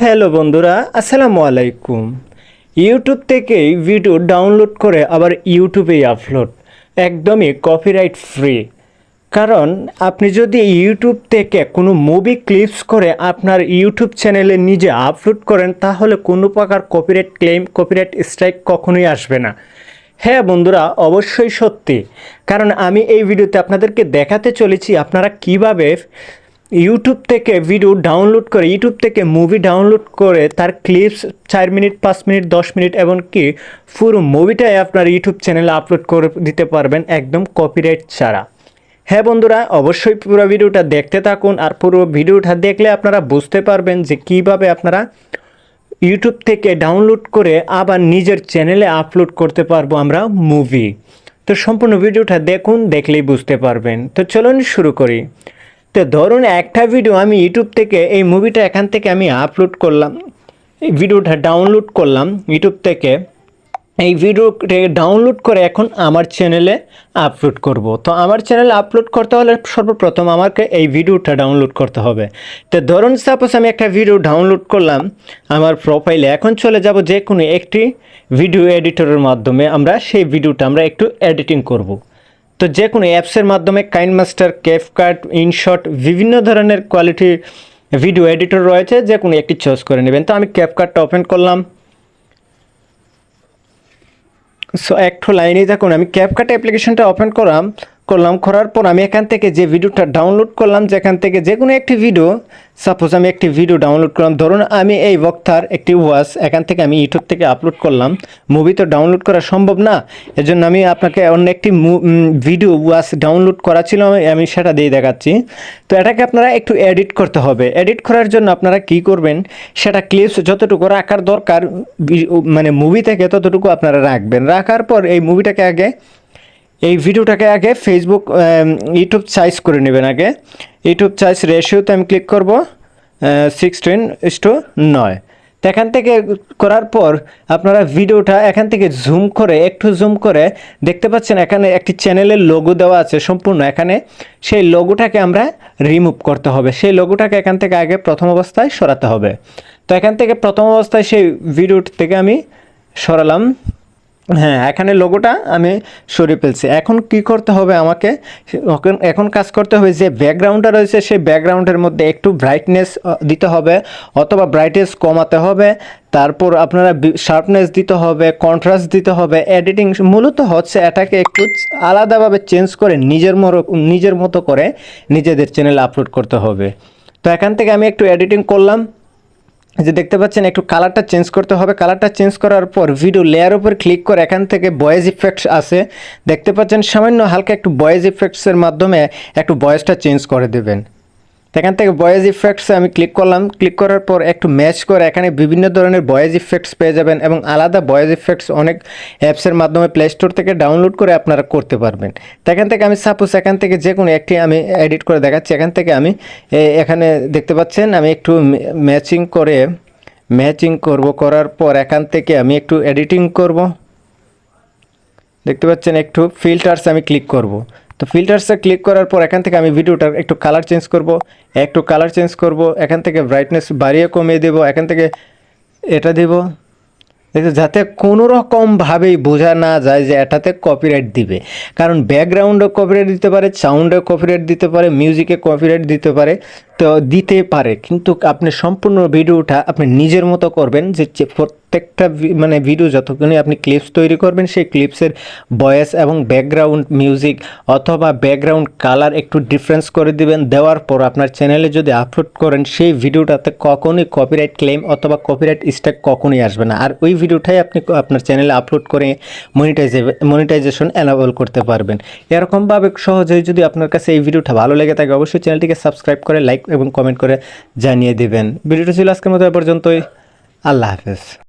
Hello বন্ধুরা, আসসালামু আলাইকুম। ইউটিউব থেকেই ভিডিও ডাউনলোড করে আবার ইউটিউবেই আপলোড, একদমই কপিরাইট ফ্রি। কারণ আপনি যদি ইউটিউব থেকে কোনো মুভি ক্লিপস করে আপনার ইউটিউব চ্যানেলে নিজে আপলোড করেন, তাহলে কোনো প্রকার কপিরাইট ক্লেম, কপিরাইট স্ট্রাইক কখনোই আসবে না। হ্যাঁ বন্ধুরা, অবশ্যই সত্যি। কারণ আমি এই ভিডিওতে আপনাদেরকে দেখাতে চলেছি আপনারা কিভাবে ইউটিউব থেকে ভিডিও ডাউনলোড করে, ইউটিউব থেকে মুভি ডাউনলোড করে তার ক্লিপস 4 মিনিট, 5 মিনিট, 10 মিনিট এমনকি পুরো মুভিটাই আপনার ইউটিউব চ্যানেলে আপলোড করে দিতে পারবেন একদম কপিরাইট ছাড়া। হ্যাঁ বন্ধুরা, অবশ্যই পুরো ভিডিওটা দেখতে থাকুন। আর পুরো ভিডিওটা দেখলে আপনারা বুঝতে পারবেন যে কীভাবে আপনারা ইউটিউব থেকে ডাউনলোড করে আবার নিজের চ্যানেলে আপলোড করতে পারবো আমরা মুভি। তো সম্পূর্ণ ভিডিওটা দেখুন, দেখলেই বুঝতে পারবেন। তো চলুন শুরু করি। তো ধরুন একটা ভিডিও আমি ইউটিউব থেকে, এই মুভিটা এখান থেকে আমি আপলোড করলাম, এই ভিডিওটা ডাউনলোড করলাম ইউটিউব থেকে। এই ভিডিওটা ডাউনলোড করে এখন আমার চ্যানেলে আপলোড করব। তো আমার চ্যানেলে আপলোড করতে হলে সর্বপ্রথম আমাকে এই ভিডিওটা ডাউনলোড করতে হবে। তো ধরুন সাপোজ আমি একটা ভিডিও ডাউনলোড করলাম আমার প্রোফাইলে। এখন চলে যাব যে কোনো একটি ভিডিও এডিটরের মাধ্যমে আমরা সেই ভিডিওটা আমরা একটু এডিটিং করব। তো যে কোনো অ্যাপসের মাধ্যমে কাইনমাস্টার, ক্যাপকাট, ইনশট, বিভিন্ন ধরনের কোয়ালিটির ভিডিও এডিটর রয়েছে, যে কোনো একটি চয়েস করে নেবেন। তো আমি ক্যাপকাটটা ওপেন করলাম। সো একটু লাইনেই থাকুন। আমি ক্যাপকাট অ্যাপ্লিকেশনটা ওপেন করার পর আমি এখান থেকে যে ভিডিওটা ডাউনলোড করলাম, যেখান থেকে যে কোনো একটি ভিডিও, সাপোজ আমি একটি ভিডিও ডাউনলোড করলাম, ধরুন আমি এই বক্তার একটি ওয়াচ এখান থেকে আমি ইউটিউব থেকে আপলোড করলাম। মুভি তো ডাউনলোড করা সম্ভব না, এজন্য আমি আপনাকে অন্য একটি ভিডিও ওয়াচ ডাউনলোড করা ছিল, আমি সেটা দিয়ে দেখাচ্ছি। তো এটাকে আপনারা একটু এডিট করতে হবে। এডিট করার জন্য আপনারা কি করবেন, সেটা ক্লিপস যতটুকু রাখার দরকার মানে মুভি থেকে ততটুকু আপনারা রাখবেন। রাখার পর এই মুভিটাকে আগে, এই ভিডিওটাকে আগে ফেসবুক, ইউটিউব চয়েস করে নেবেন। আগে ইউটিউব চয়েস রেশিওতে আমি ক্লিক করব 16:9। তো এখান থেকে করার পর আপনারা ভিডিওটা এখান থেকে জুম করে, একটু জুম করে দেখতে পাচ্ছেন এখানে একটি চ্যানেলের লোগো দেওয়া আছে সম্পূর্ণ। এখানে সেই লোগোটাকে আমরা রিমুভ করতে হবে। সেই লোগোটাকে এখান থেকে আগে প্রথম অবস্থায় সরাতে হবে। তো এখান থেকে প্রথম অবস্থায় সেই ভিডিওটি থেকে আমি সরালাম। হ্যাঁ, এখানে লোগোটা আমি সরিয়ে ফেলছি। এখন কি করতে হবে আমাকে, এখন কাজ করতে হবে যে ব্যাকগ্রাউন্ডটা রয়েছে সেই ব্যাকগ্রাউন্ডের মধ্যে একটু ব্রাইটনেস দিতে হবে অথবা ব্রাইটনেস কমাতে হবে। তারপর আপনারা শার্পনেস দিতে হবে, কন্ট্রাস্ট দিতে হবে। এডিটিং মূলত হচ্ছে এটাকে একটু আলাদাভাবে চেঞ্জ করে নিজের মতো করে নিজেদের চ্যানেলে আপলোড করতে হবে। তো এখান থেকে আমি একটু এডিটিং করলাম, যে দেখতে পাচ্ছেন একটু কালারটা চেঞ্জ করতে হবে। কালারটা চেঞ্জ করার পর ভিডিও লেয়ার উপর ক্লিক করে এখান থেকে ভয়েস ইফেক্টস আছে, দেখতে পাচ্ছেন সামান্য হালকা একটু ভয়েস ইফেক্টসের মাধ্যমে একটু ভয়েসটা চেঞ্জ করে দেবেন। এখান থেকে ভয়েস ইফেক্টসে আমি ক্লিক করলাম। ক্লিক করার পর একটু ম্যাচ করে এখানে বিভিন্ন ধরনের ভয়েস ইফেক্টস পেয়ে যাবেন এবং আলাদা ভয়েস ইফেক্টস অনেক অ্যাপসের মাধ্যমে প্লে স্টোর থেকে ডাউনলোড করে আপনারা করতে পারবেন। তো এখান থেকে আমি সাপোজ এখান থেকে যে কোনো একটি আমি এডিট করে দেখাচ্ছি। এখান থেকে আমি এখানে দেখতে পাচ্ছেন আমি একটু ম্যাচিং করব। করার পর এখান থেকে আমি একটু এডিটিং করব। দেখতে পাচ্ছেন একটু ফিল্টার্স আমি ক্লিক করব। তো ফিল্টার্সে ক্লিক করার পর এখান থেকে আমি ভিডিওটার একটু কালার চেঞ্জ করব। এখান থেকে ব্রাইটনেস বাড়িয়ে কমিয়ে দেব। এখান থেকে এটা দেব, দেখো যাতে কোনো রকমভাবেই বোঝা না যায় যে এটাতে কপিরাইট দিবে। কারণ ব্যাকগ্রাউন্ডে কপিরাইট দিতে পারে, সাউন্ডে কপিরাইট দিতে পারে, মিউজিকে কপিরাইট দিতে পারে। তো দিতে পারে, কিন্তু আপনি সম্পূর্ণ ভিডিওটা আপনি নিজের মতো করবেন। যে প্রত্যেকটা মানে ভিডিও যতক্ষণই আপনি ক্লিপস তৈরি করবেন, সেই ক্লিপসের ভয়েস এবং ব্যাকগ্রাউন্ড মিউজিক অথবা ব্যাকগ্রাউন্ড কালার একটু ডিফারেন্স করে দিবেন। দেওয়ার পর আপনার চ্যানেলে যদি আপলোড করেন, সেই ভিডিওটাতে কখনোই কপিরাইট ক্লেম অথবা কপিরাইট স্ট্রাইক কখনোই আসবে না। আর ওই ভিডিওটাই আপনি আপনার চ্যানেলে আপলোড করে মনিটাইজেশন এনাবল করতে পারবেন। এরকমভাবে সহজেই যদি আপনার কাছে এই ভিডিওটা ভালো লেগে থাকে, অবশ্যই চ্যানেলটিকে সাবস্ক্রাইব করে লাইক এবং কমেন্ট করে জানিয়ে দেবেন। ভিডিওটা ছিল আজকের মতো এ পর্যন্তই। আল্লাহ হাফেজ।